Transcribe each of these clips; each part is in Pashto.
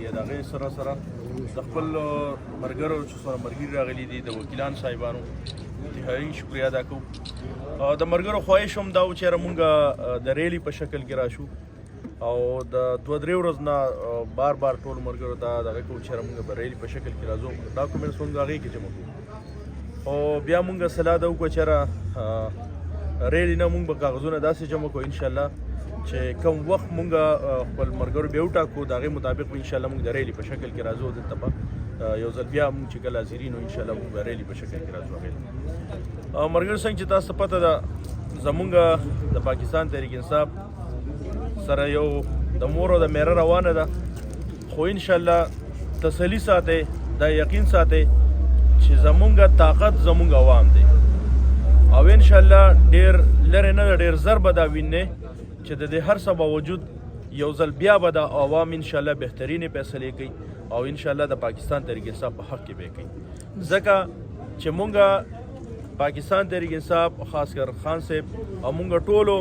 دی د هغې سره سره د خپل ملګرو چې څومره ملګري راغلي دي د وکیلانو صاحبانو انتهایي شکریه ادا کوو. د ملګرو خواهش هم دا و چې مونږ د ریلي په شکل کې راشو او د 2-3 ورځو نه بار بار ټول ملګرو دا دغه کوو چې مونږ به ریلي په شکل کې راځو. ډاکومنټس مونږ هغې کې جمع کوو او بیا مونږ صلاح ده وکړو چې ریلي نه مونږ به کاغذونه داسې جمع کوو انشاءالله چې کوم وخت مونږ خپل ملګرو بیا وټاکو د هغې مطابق به انشاءالله مونږ د ریلي په شکل کې راځو. دلته به یو ځل بیا مونږ چې کله حاضري نو انشاءالله مونږ به ریلي په شکل کې راځو. هغې ملګرو څنګه چې تاسو ته پته ده زمونږ د پاکستان تحریک انصاف سره یو د مور او د میره روانه ده، خو انشاءالله تسلي ساتئ، دا یقین ساتئ چې زمونږ طاقت زمونږ عوام دی او انشاءالله ډېر لرې نه ده، ډېر زر به دا وینئ چې د دې هر څه باوجود یو ځل بیا به د عوام انشاءالله بهترینې فیصلې کوي او انشاءالله د پاکستان تحریک انصاف په حق کې به کوي. ځکه چې مونږ پاکستان تحریک انصاف خاص کر خان صاحب او مونږ ټولو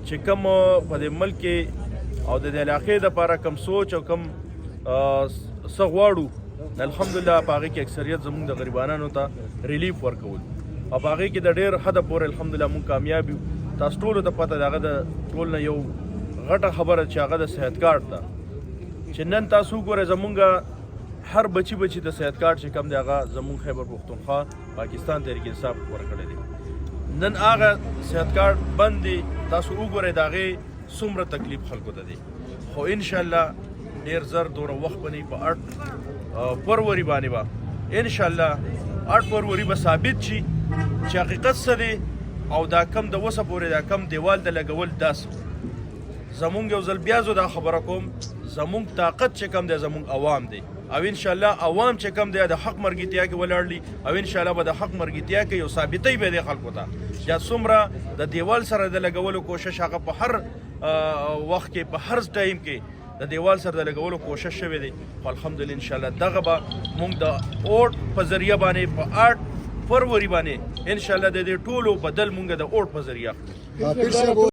چې کوم په دې ملک کې او د دې علاقې دپاره کوم سوچ او کوم څه غواړو الحمدلله په هغې کې اکثریت زمونږ د غریبانانو ته ریلیف ورکول او په هغې کې د ډېر حده پورې الحمدلله مونږ کامیاب یو. تاسو ټولو ته پته د هغه د ټول نه یو غټه خبره چې هغه د صحت کارت ده چې نن تاسو وګورئ زمونږ هر بچي د صحت کارت چې کوم دی هغه زمونږ خیبر پښتونخوا پاکستان تحریک انصاف ورکړی دی. نن هغه صحت کارت بند دی، تاسو وګورئ د هغې څومره تکلیف خلکو ته دی، خو انشاءالله ډېر زر دوره وخت به نه په 8 فروری باندې به انشاءالله 8 فروری به ثابت شي چې حقیقت څه دی او دا کم د اوسه پورې دا کم دیوال د لګول داسې زمونږ یو ځل بیا زه دا خبره کوم زمونږ طاقت چې کم دی زمونږ عوام دی او انشاءالله عوام چې کم دی د حق مرګتیا کې ولاړ دي او انشاءالله به د حق مرګتیا کې یو ثابتۍ به دی خلکو ته یا څومره د دیوال سره د لګولو کوشش هغه په هر وخت کې په هر ټایم کې د دیوال سره د لګولو کوشش شوی دی. خو الحمدلله انشاءالله دغه به مونږ د اوټ په ذریعه باندې په 8 فروری باندې انشاءالله د دې ټولو بدل مونږ د اوټ په ذریعه